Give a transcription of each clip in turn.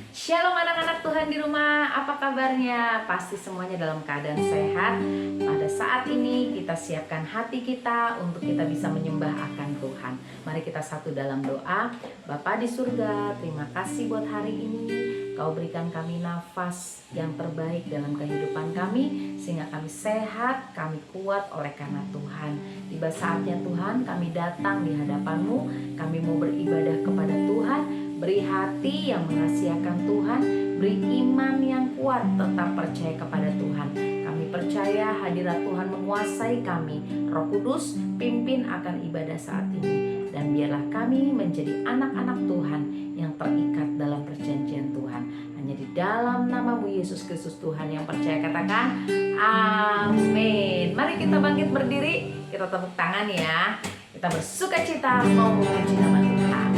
Shalom anak-anak Tuhan di rumah, apa kabarnya? Pasti semuanya dalam keadaan sehat. Pada saat ini kita siapkan hati kita untuk kita bisa menyembah akan Tuhan. Mari kita satu dalam doa. Bapa di surga, terima kasih buat hari ini. Kau berikan kami nafas yang terbaik dalam kehidupan kami, sehingga kami sehat, kami kuat oleh karena Tuhan. Tiba saatnya Tuhan, kami datang di hadapan-Mu, kami mau beribadah kepada Tuhan. Beri hati yang mengasihakan Tuhan, beri iman yang kuat, tetap percaya kepada Tuhan. Kami percaya hadirat Tuhan menguasai kami. Roh Kudus pimpin akan ibadah saat ini. Dan biarlah kami menjadi anak-anak Tuhan yang terikat dalam perjanjian Tuhan. Hanya di dalam nama-Mu Yesus Kristus Tuhan yang percaya, katakan amin. Mari kita bangkit berdiri, kita tepuk tangan ya. Kita bersuka cita mau memuji nama Tuhan.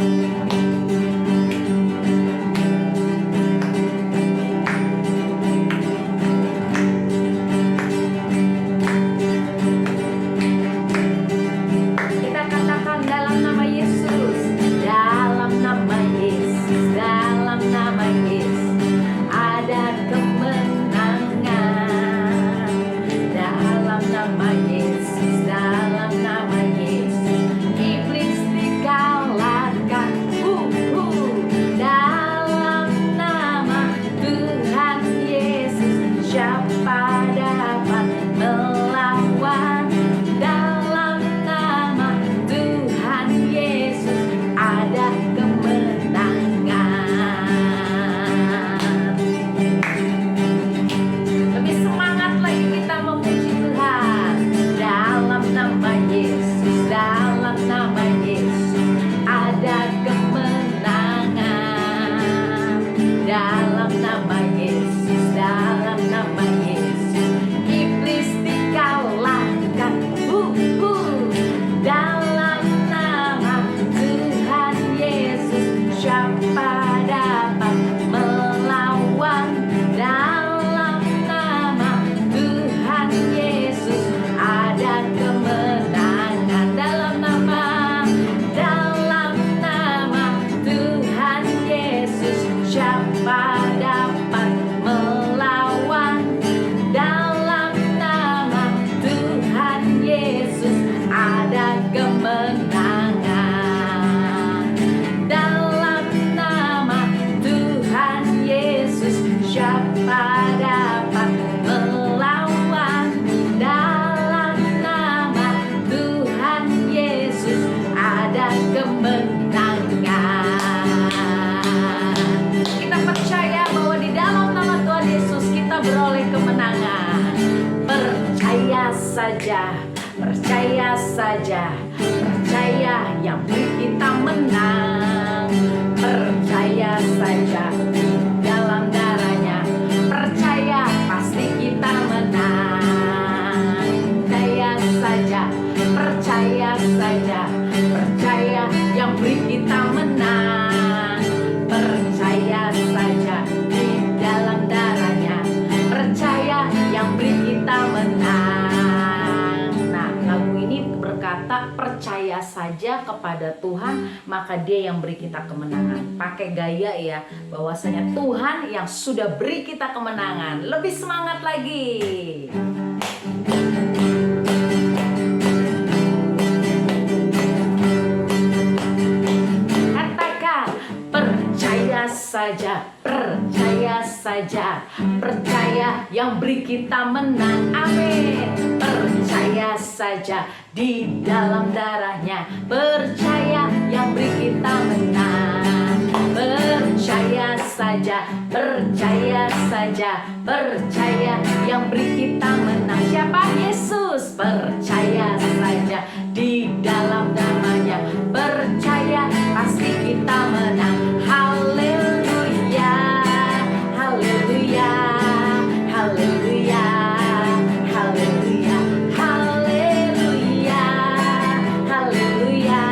Percaya saja, percaya yang beri kita menang. Percaya saja di dalam darahnya, percaya pasti kita menang. Percaya saja, percaya yang beri kita menang. Percaya saja di dalam darahnya, percaya yang beri kita menang. Kata percaya saja kepada Tuhan, maka Dia yang beri kita kemenangan. Pakai gaya ya, bahwasanya Tuhan yang sudah beri kita kemenangan. Lebih semangat lagi. Katakan percaya saja, percaya saja, percaya yang beri kita menang. Amin. Percaya saja di dalam darahnya, percaya yang beri kita menang. Percaya saja, percaya saja, percaya yang beri kita menang. Siapa? Yesus. Percaya saja di dalam namanya, percaya pasti kita menang. Haleluya, haleluya, haleluya, haleluya, haleluya, haleluya,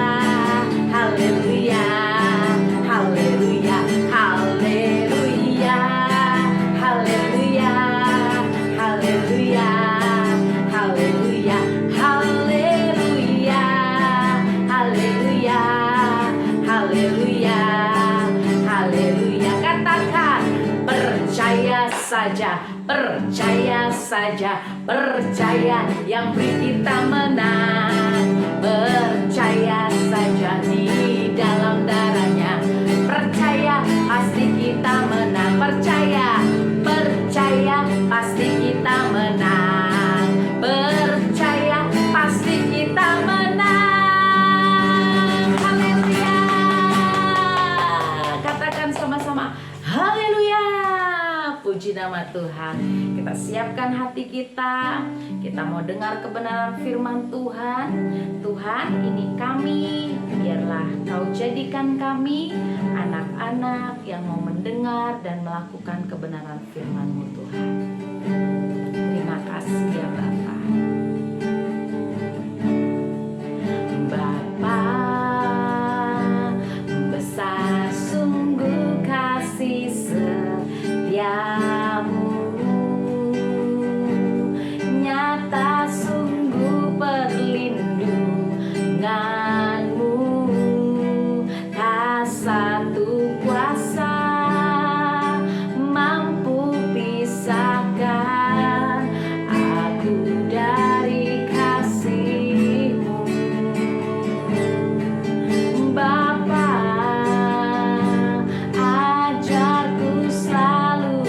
haleluya, haleluya, haleluya, haleluya, haleluya, haleluya, haleluya, haleluya, haleluya, saja, percaya saja, percaya yang beri kita menang. Percaya saja di dalam darahnya, percaya pasti kita menang. Percaya, percaya pasti kita menang. Percaya pasti kita menang. Haleluya. Katakan sama-sama, haleluya. Puji nama Tuhan. Kita siapkan hati kita. Kita mau dengar kebenaran firman Tuhan. Tuhan, ini kami, biarlah Kau jadikan kami anak-anak yang mau mendengar dan melakukan kebenaran firman-Mu, Tuhan. Terima kasih ya Bapa. Bapa, besar sungguh kasih setiamu, nyata sungguh perlindunganmu, tak satu kuasa mampu pisahkan aku dari kasih-Mu. Bapa, ajarku selalu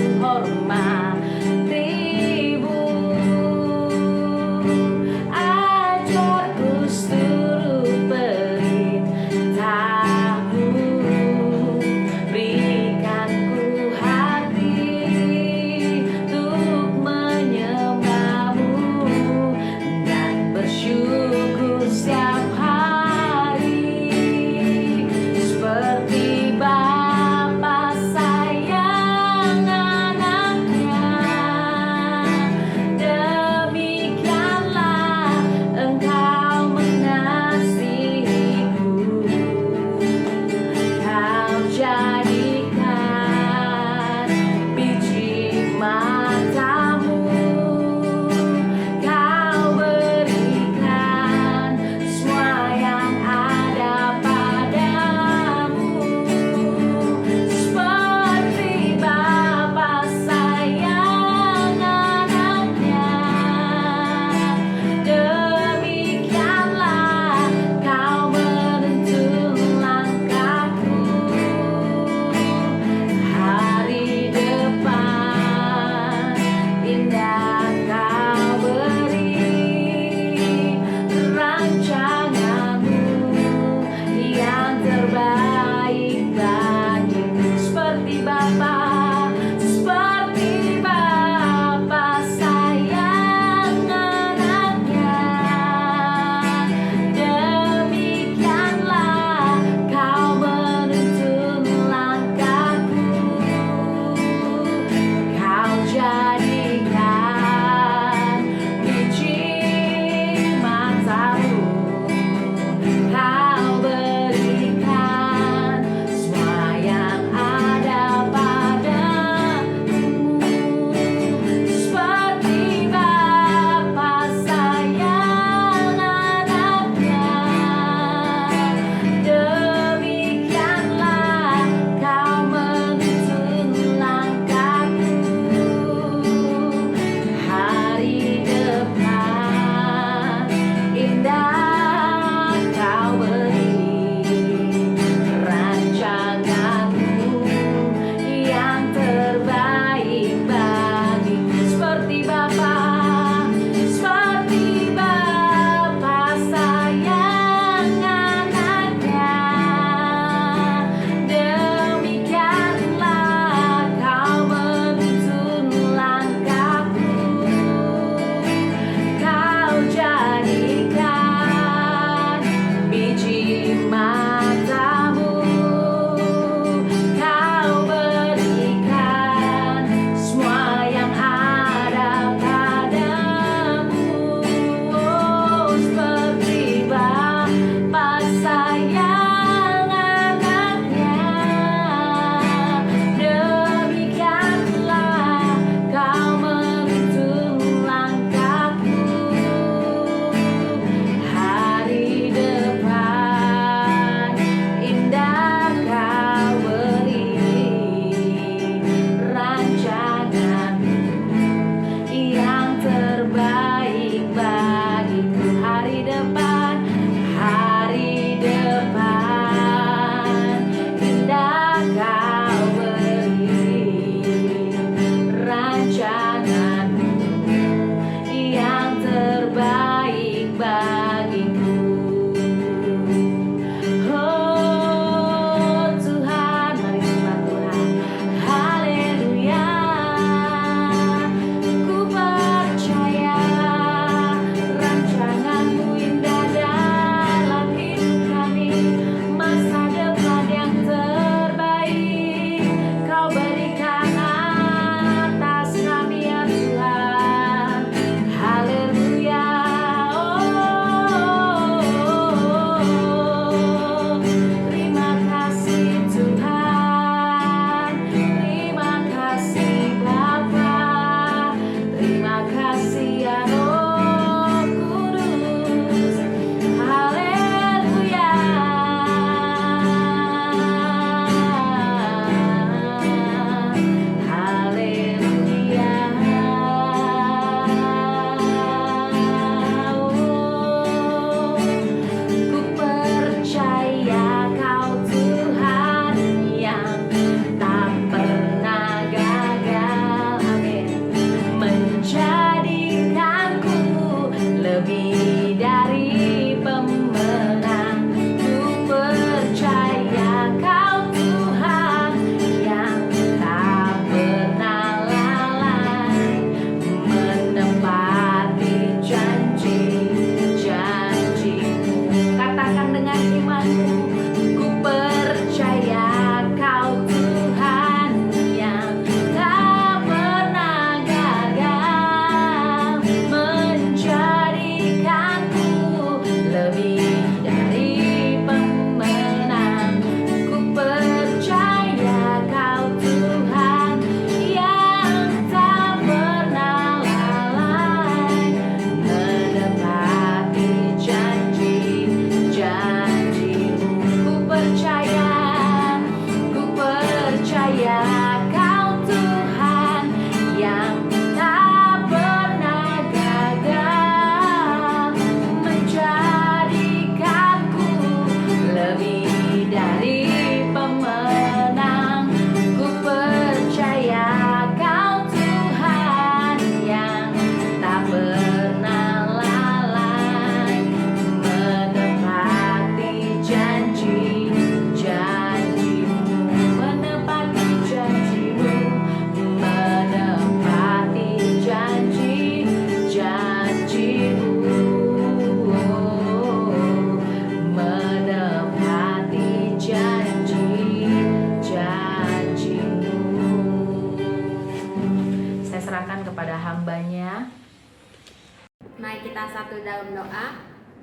satu dalam doa.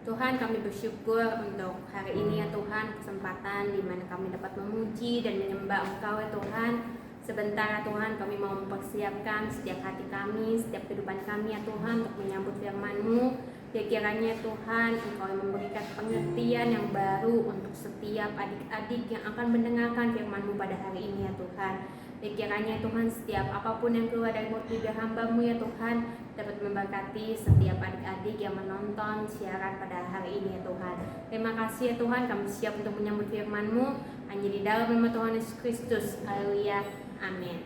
Tuhan, kami bersyukur untuk hari ini ya Tuhan, kesempatan di mana kami dapat memuji dan menyembah Engkau ya Tuhan. Sebentar ya Tuhan, kami mau mempersiapkan setiap hati kami, setiap kehidupan kami ya Tuhan untuk menyambut firman-Mu. Ya kiranya Tuhan, Engkau yang memberikan pengertian yang baru untuk setiap adik-adik yang akan mendengarkan firman-Mu pada hari ini ya Tuhan. Ya kiranya Tuhan, setiap apapun yang keluar dari mulut bibir hamba-Mu ya Tuhan, dapat memberkati setiap adik-adik yang menonton siaran pada hari ini ya Tuhan. Terima kasih ya Tuhan, kami siap untuk menyambut firman-Mu hanya di dalam nama Tuhan Yesus Kristus. Haleluya, amin.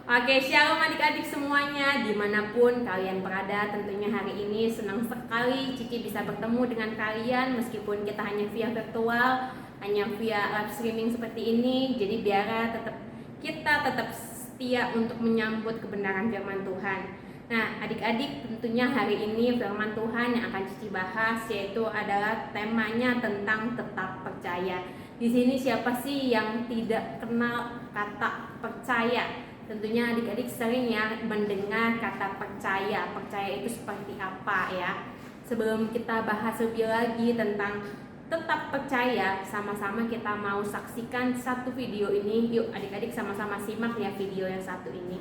Oke, shalom adik-adik semuanya, dimanapun kalian berada. Tentunya hari ini senang sekali Cici bisa bertemu dengan kalian, meskipun kita hanya via virtual, hanya via live streaming seperti ini. Jadi biar kita tetap setia untuk menyambut kebenaran firman Tuhan. Nah, adik-adik, tentunya hari ini firman Tuhan yang akan Cici bahas yaitu adalah temanya tentang tetap percaya. Di sini siapa sih yang tidak kenal kata percaya? Tentunya adik-adik sering ya mendengar kata percaya. Percaya itu seperti apa ya? Sebelum kita bahas lebih lagi tentang tetap percaya, sama-sama kita mau saksikan satu video ini. Yuk adik-adik sama-sama simak ya video yang satu ini.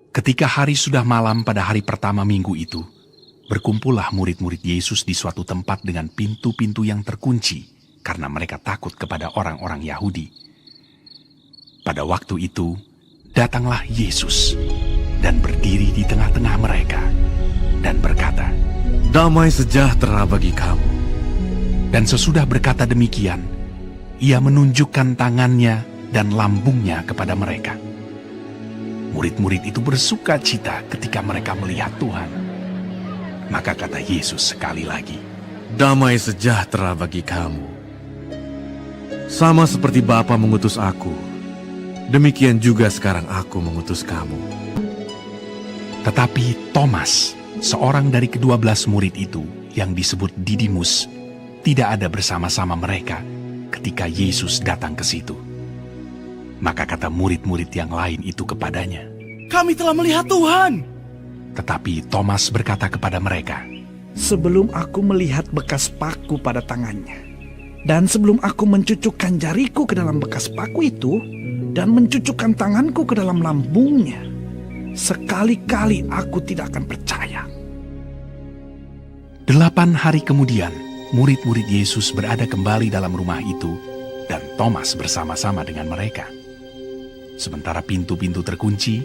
Ketika hari sudah malam pada hari pertama minggu itu, berkumpullah murid-murid Yesus di suatu tempat dengan pintu-pintu yang terkunci, karena mereka takut kepada orang-orang Yahudi. Pada waktu itu, datanglah Yesus dan berdiri di tengah-tengah mereka dan berkata, "Damai sejahtera bagi kamu." Dan sesudah berkata demikian, ia menunjukkan tangannya dan lambungnya kepada mereka. Murid-murid itu bersuka cita ketika mereka melihat Tuhan. Maka kata Yesus sekali lagi, "Damai sejahtera bagi kamu. Sama seperti Bapa mengutus aku, demikian juga sekarang aku mengutus kamu." Tetapi Thomas, seorang dari ke-12 murid itu yang disebut Didimus, tidak ada bersama-sama mereka ketika Yesus datang ke situ. Maka kata murid-murid yang lain itu kepadanya, "Kami telah melihat Tuhan." Tetapi Thomas berkata kepada mereka, "Sebelum aku melihat bekas paku pada tangannya, dan sebelum aku mencucukkan jariku ke dalam bekas paku itu, dan mencucukkan tanganku ke dalam lambungnya, sekali-kali aku tidak akan percaya." 8 hari kemudian, murid-murid Yesus berada kembali dalam rumah itu, dan Thomas bersama-sama dengan mereka. Sementara pintu-pintu terkunci,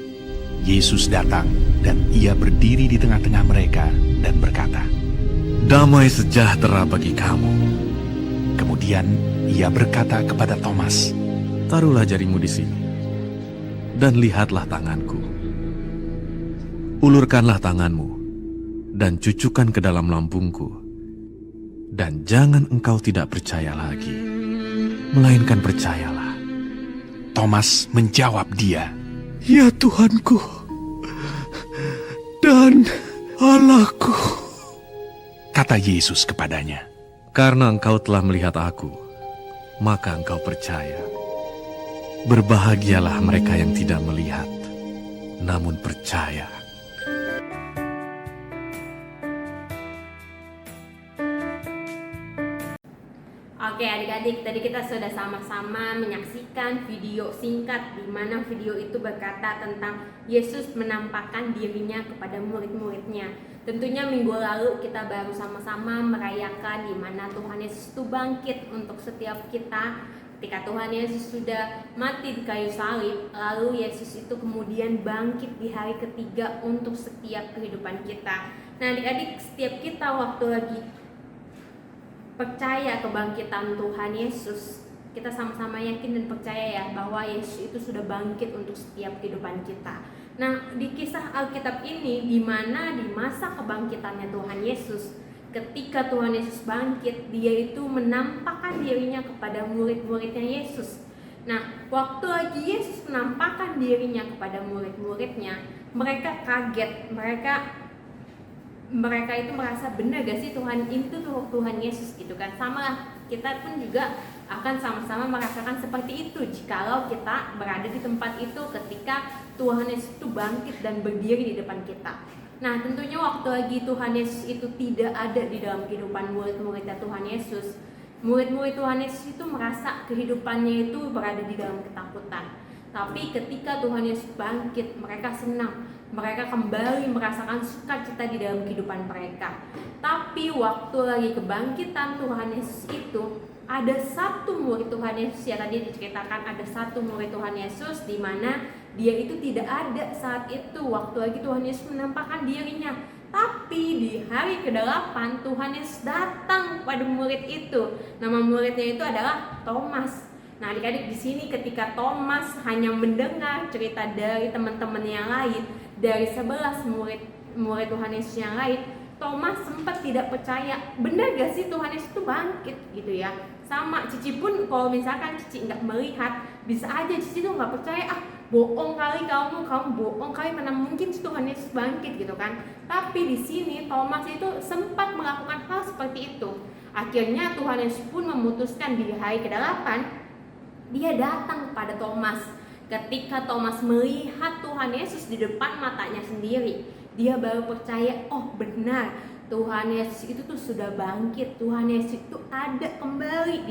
Yesus datang dan ia berdiri di tengah-tengah mereka dan berkata, "Damai sejahtera bagi kamu." Kemudian ia berkata kepada Thomas, "Taruhlah jarimu di sini, dan lihatlah tanganku. Ulurkanlah tanganmu, dan cucukkan ke dalam lambungku. Dan jangan engkau tidak percaya lagi, melainkan percayalah." Thomas menjawab dia, "Ya Tuhanku dan Allahku." Kata Yesus kepadanya, "Karena engkau telah melihat aku, maka engkau percaya. Berbahagialah mereka yang tidak melihat, namun percaya." Oke adik-adik, tadi kita sudah sama-sama menyaksikan video singkat di mana video itu berkata tentang Yesus menampakkan dirinya kepada murid-muridnya. Tentunya minggu lalu kita baru sama-sama merayakan di mana Tuhan Yesus itu bangkit untuk setiap kita. Ketika Tuhan Yesus sudah mati di kayu salib, lalu Yesus itu kemudian bangkit di hari ketiga untuk setiap kehidupan kita. Nah adik-adik, setiap kita waktu lagi percaya kebangkitan Tuhan Yesus, kita sama-sama yakin dan percaya ya bahwa Yesus itu sudah bangkit untuk setiap kehidupan kita. Nah, di kisah Alkitab ini, di mana di masa kebangkitannya Tuhan Yesus, ketika Tuhan Yesus bangkit, dia itu menampakkan dirinya kepada murid-muridnya Yesus. Nah, waktu lagi Yesus menampakkan dirinya kepada murid-muridnya, mereka kaget, mereka mereka itu merasa benar gak sih Tuhan itu tuh Tuhan Yesus gitu kan. Sama lah, kita pun juga akan sama-sama merasakan seperti itu jikalau kita berada di tempat itu ketika Tuhan Yesus itu bangkit dan berdiri di depan kita. Nah tentunya waktu lagi Tuhan Yesus itu tidak ada di dalam kehidupan murid-muridnya Tuhan Yesus, murid-murid Tuhan Yesus itu merasa kehidupannya itu berada di dalam ketakutan. Tapi ketika Tuhan Yesus bangkit, mereka senang, mereka kembali merasakan sukacita di dalam kehidupan mereka. Tapi waktu lagi kebangkitan Tuhan Yesus itu, ada satu murid Tuhan Yesus ya, tadi diceritakan ada satu murid Tuhan Yesus di mana dia itu tidak ada saat itu waktu lagi Tuhan Yesus menampakkan dirinya. Tapi di hari ke-8 Tuhan Yesus datang pada murid itu. Nama muridnya itu adalah Thomas. Nah, adik-adik di sini ketika Thomas hanya mendengar cerita dari teman-teman yang lain, dari 11 murid Tuhan Yesus yang lain, Thomas sempat tidak percaya. Benar gak sih Tuhan Yesus itu bangkit gitu ya? Sama Cici pun kalau misalkan Cici nggak melihat, bisa aja Cici tuh nggak percaya, bohong kali kamu bohong kali, mana mungkin Tuhan Yesus bangkit gitu kan. Tapi di sini Thomas itu sempat melakukan hal seperti itu. Akhirnya Tuhan Yesus pun memutuskan di hari ke-8 dia datang kepada Thomas. Ketika Thomas melihat Tuhan Yesus di depan matanya sendiri, dia baru percaya, oh benar, Tuhan Yesus itu tuh sudah bangkit. Tuhan Yesus itu ada kembali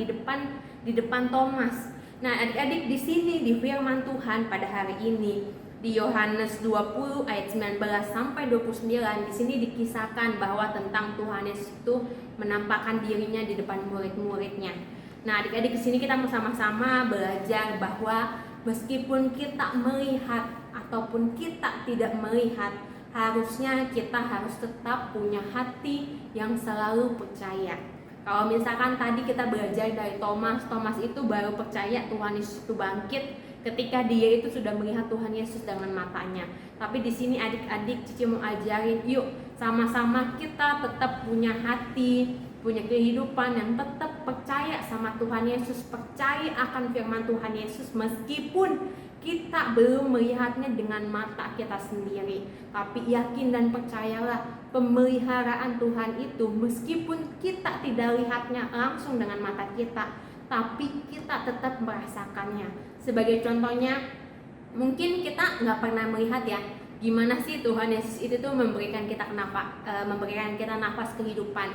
di depan Thomas. Nah, adik-adik di sini di firman Tuhan pada hari ini di Yohanes 20 ayat 19 sampai 29 di sini dikisahkan bahwa tentang Tuhan Yesus itu menampakkan dirinya di depan murid-muridnya. Nah, adik-adik di sini kita sama-sama belajar bahwa meskipun kita melihat ataupun kita tidak melihat, harusnya kita harus tetap punya hati yang selalu percaya. Kalau misalkan tadi kita belajar dari Thomas itu baru percaya Tuhan Yesus itu bangkit ketika dia itu sudah melihat Tuhan Yesus dengan matanya. Tapi di sini adik-adik Cici mau ajarin, yuk sama-sama kita tetap punya hati, punya kehidupan yang tetap percaya sama Tuhan Yesus, percaya akan firman Tuhan Yesus meskipun kita belum melihatnya dengan mata kita sendiri. Tapi yakin dan percayalah pemeliharaan Tuhan itu meskipun kita tidak lihatnya langsung dengan mata kita, tapi kita tetap merasakannya. Sebagai contohnya, mungkin kita nggak pernah melihat ya, gimana sih Tuhan Yesus itu tuh memberikan kita nafas kehidupan.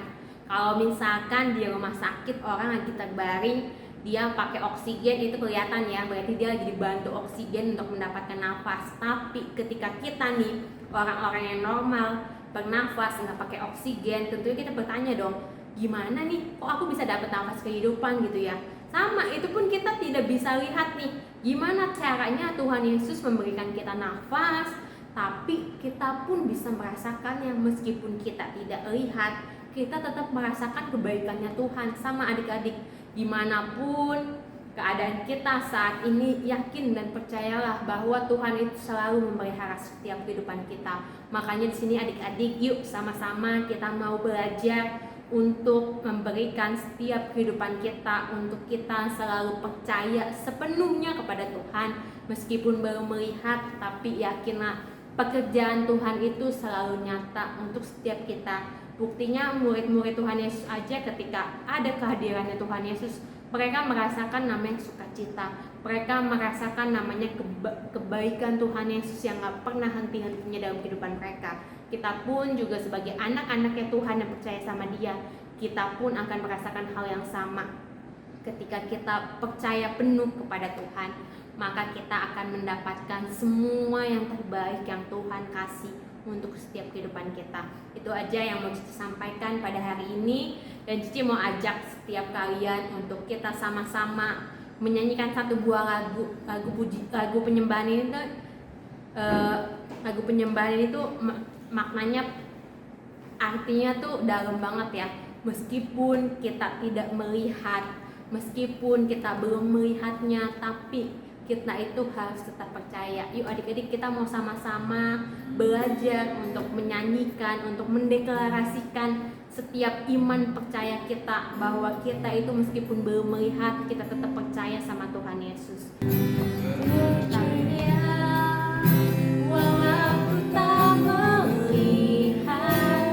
Kalau misalkan di rumah sakit orang lagi terbaring, dia pakai oksigen, itu kelihatan ya, berarti dia lagi dibantu oksigen untuk mendapatkan nafas. Tapi ketika kita nih orang-orang yang normal bernafas nggak pakai oksigen, tentunya kita bertanya dong, gimana nih kok aku bisa dapat nafas kehidupan gitu ya. Sama, itu pun kita tidak bisa lihat nih gimana caranya Tuhan Yesus memberikan kita nafas, tapi kita pun bisa merasakannya meskipun kita tidak lihat. Kita tetap merasakan kebaikannya Tuhan. Sama adik-adik, dimanapun keadaan kita saat ini, yakin dan percayalah bahwa Tuhan itu selalu memelihara setiap kehidupan kita. Makanya di sini adik-adik, yuk sama-sama kita mau belajar untuk memberikan setiap kehidupan kita, untuk kita selalu percaya sepenuhnya kepada Tuhan. Meskipun baru melihat, tapi yakinlah pekerjaan Tuhan itu selalu nyata untuk setiap kita. Buktinya murid-murid Tuhan Yesus aja ketika ada kehadirannya Tuhan Yesus, mereka merasakan namanya sukacita. Mereka merasakan namanya kebaikan Tuhan Yesus yang gak pernah henti-hentinya dalam kehidupan mereka. Kita pun juga sebagai anak-anaknya Tuhan yang percaya sama Dia, kita pun akan merasakan hal yang sama. Ketika kita percaya penuh kepada Tuhan, maka kita akan mendapatkan semua yang terbaik yang Tuhan kasih untuk setiap kehidupan kita. Itu aja yang mau Cici sampaikan pada hari ini, dan Cici mau ajak setiap kalian untuk kita sama-sama menyanyikan satu buah lagu penyembahan ini tuh, lagu penyembahan itu maknanya, artinya tuh dalam banget ya. Meskipun kita tidak melihat, meskipun kita belum melihatnya, tapi kita itu harus tetap percaya. Yuk adik-adik, kita mau sama-sama belajar untuk menyanyikan, untuk mendeklarasikan setiap iman percaya kita, bahwa kita itu meskipun belum melihat, kita tetap percaya sama Tuhan Yesus. Walau tak melihat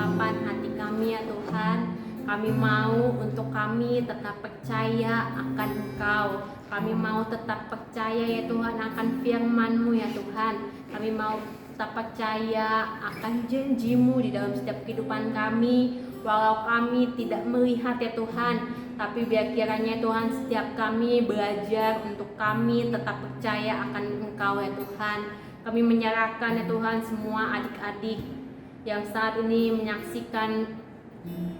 kelengkapan hati kami ya Tuhan. Kami mau untuk kami tetap percaya akan Engkau. Kami mau tetap percaya ya Tuhan akan firman-Mu ya Tuhan. Kami mau tetap percaya akan janji-Mu di dalam setiap kehidupan kami. Walau kami tidak melihat ya Tuhan, tapi biar kiranya Tuhan setiap kami belajar untuk kami tetap percaya akan Engkau ya Tuhan. Kami menyerahkan ya Tuhan semua adik-adik yang saat ini menyaksikan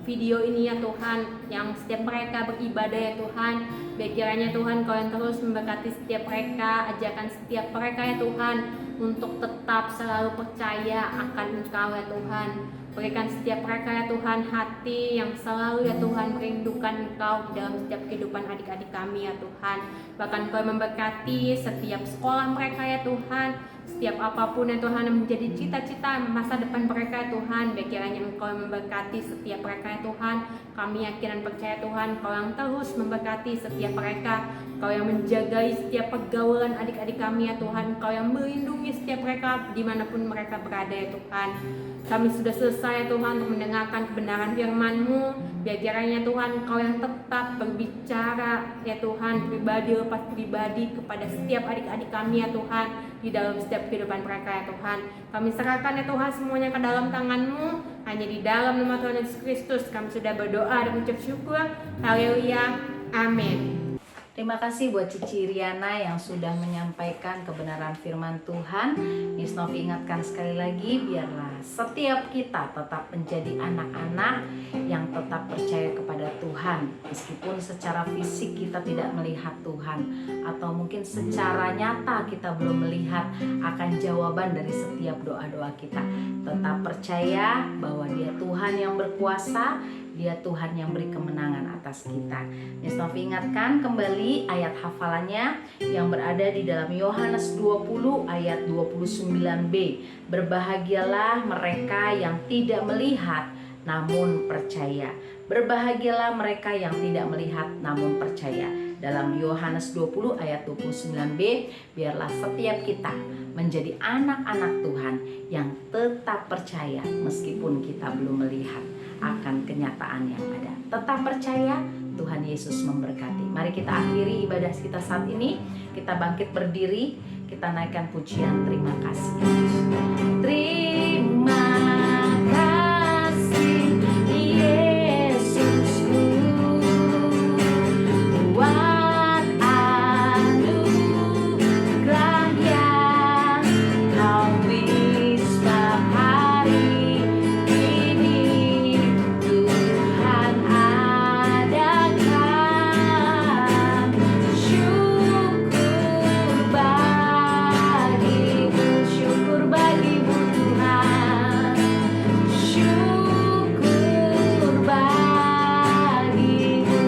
video ini ya Tuhan, yang setiap mereka beribadah ya Tuhan. Biar kiranya Tuhan Kau yang terus memberkati setiap mereka, ajarkan setiap mereka ya Tuhan untuk tetap selalu percaya akan Engkau ya Tuhan. Berikan setiap mereka ya Tuhan hati yang selalu ya Tuhan merindukan Engkau di dalam setiap kehidupan adik-adik kami ya Tuhan. Bahkan Kau memberkati setiap sekolah mereka ya Tuhan, setiap apapun ya Tuhan yang menjadi cita-cita masa depan mereka ya Tuhan. Biar kiranya Engkau yang memberkati setiap mereka ya Tuhan. Kami yakin dan percaya Tuhan Kau yang terus memberkati setiap mereka. Kau yang menjagai setiap pergaulan adik-adik kami ya Tuhan. Kau yang melindungi setiap mereka dimanapun mereka berada ya Tuhan. Kami sudah selesai ya Tuhan untuk mendengarkan kebenaran firman-Mu. Biar kiranya Tuhan Kau yang tetap berbicara ya Tuhan, pribadi lepas pribadi kepada setiap adik-adik kami ya Tuhan, di dalam setiap kehidupan mereka ya Tuhan. Kami serahkan ya Tuhan semuanya ke dalam tangan-Mu. Hanya di dalam nama Tuhan Yesus Kristus kami sudah berdoa dan mengucap syukur. Haleluya. Amin. Terima kasih buat Cici Riana yang sudah menyampaikan kebenaran firman Tuhan. Miss Novi ingatkan sekali lagi, biarlah setiap kita tetap menjadi anak-anak yang tetap percaya kepada Tuhan. Meskipun secara fisik kita tidak melihat Tuhan, atau mungkin secara nyata kita belum melihat akan jawaban dari setiap doa-doa kita. Tetap percaya bahwa Dia Tuhan yang berkuasa, Dia Tuhan yang beri kemenangan atas kita. Miss Novi ingatkan kembali ayat hafalannya yang berada di dalam Yohanes 20 ayat 29b. Berbahagialah mereka yang tidak melihat namun percaya. Berbahagialah mereka yang tidak melihat namun percaya. Dalam Yohanes 20 ayat 29b, biarlah setiap kita menjadi anak-anak Tuhan yang tetap percaya meskipun kita belum melihat akan kenyataan yang ada. Tetap percaya, Tuhan Yesus memberkati. Mari kita akhiri ibadah kita saat ini. Kita bangkit berdiri, kita naikkan pujian terima kasih. Terima kasih Yesusku, buat anugerah yang Kau beri setiap hari ini. Tuhan adakan syukur bagimu Tuhan, syukur bagimu.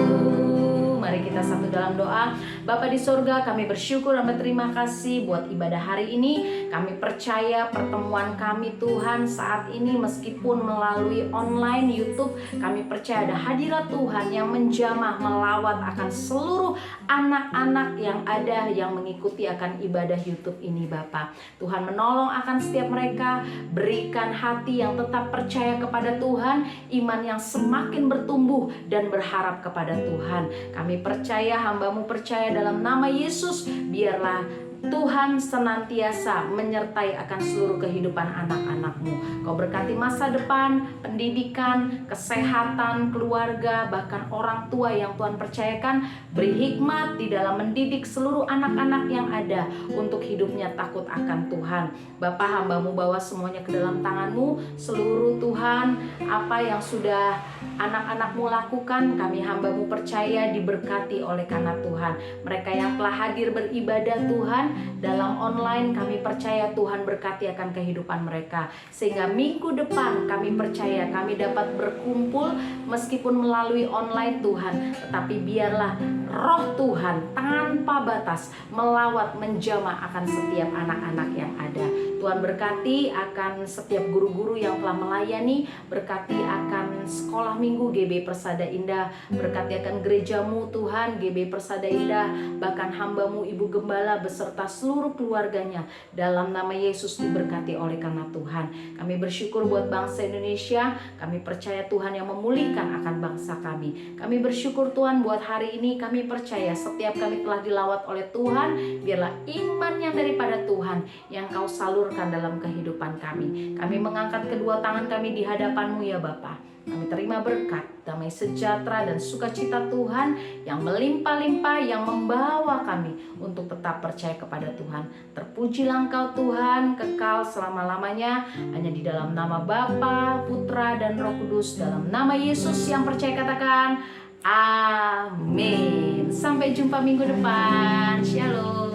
Mari kita satu dalam doa. Bapa di sorga, kami bersyukur dan berterima kasih buat ibadah hari ini. Kami percaya pertemuan kami Tuhan saat ini meskipun melalui online YouTube, kami percaya ada hadirat Tuhan yang menjamah melawat akan seluruh anak-anak yang ada yang mengikuti akan ibadah YouTube ini Bapa. Tuhan menolong akan setiap mereka, berikan hati yang tetap percaya kepada Tuhan, iman yang semakin bertumbuh dan berharap kepada Tuhan. Kami percaya, hamba-Mu percaya dalam nama Yesus, biarlah Tuhan senantiasa menyertai akan seluruh kehidupan anak-anak-Mu. Kau berkati masa depan, pendidikan, kesehatan, keluarga, bahkan orang tua yang Tuhan percayakan. Beri hikmat di dalam mendidik seluruh anak-anak yang ada untuk hidupnya takut akan Tuhan. Bapa, hamba-Mu bawa semuanya ke dalam tangan-Mu. Seluruh Tuhan, apa yang sudah anak-anak-Mu lakukan, kami hamba-Mu percaya diberkati oleh karena Tuhan. Mereka yang telah hadir beribadah Tuhan dalam online, kami percaya Tuhan berkati akan kehidupan mereka, sehingga minggu depan kami percaya kami dapat berkumpul meskipun melalui online Tuhan, tetapi biarlah roh Tuhan tanpa batas melawat menjamah akan setiap anak-anak yang ada. Tuhan berkati akan setiap guru-guru yang telah melayani, berkati akan sekolah minggu GB Persada Indah, berkati akan gerejamu Tuhan GB Persada Indah, bahkan hambamu Ibu Gembala beserta seluruh keluarganya. Dalam nama Yesus diberkati oleh karena Tuhan. Kami bersyukur buat bangsa Indonesia, kami percaya Tuhan yang memulihkan akan bangsa kami. Kami bersyukur Tuhan buat hari ini, kami percaya setiap kami telah dilawat oleh Tuhan, biarlah iman yang daripada Tuhan yang Kau salurkan dalam kehidupan kami. Kami mengangkat kedua tangan kami di hadapan-Mu ya Bapa. Kami terima berkat, damai sejahtera dan sukacita Tuhan yang melimpah-limpah, yang membawa kami untuk tetap percaya kepada Tuhan. Terpujilah Engkau Tuhan, kekal selama-lamanya, hanya di dalam nama Bapa, Putra, dan Roh Kudus. Dalam nama Yesus yang percaya katakan, amin. Sampai jumpa minggu depan. Shalom.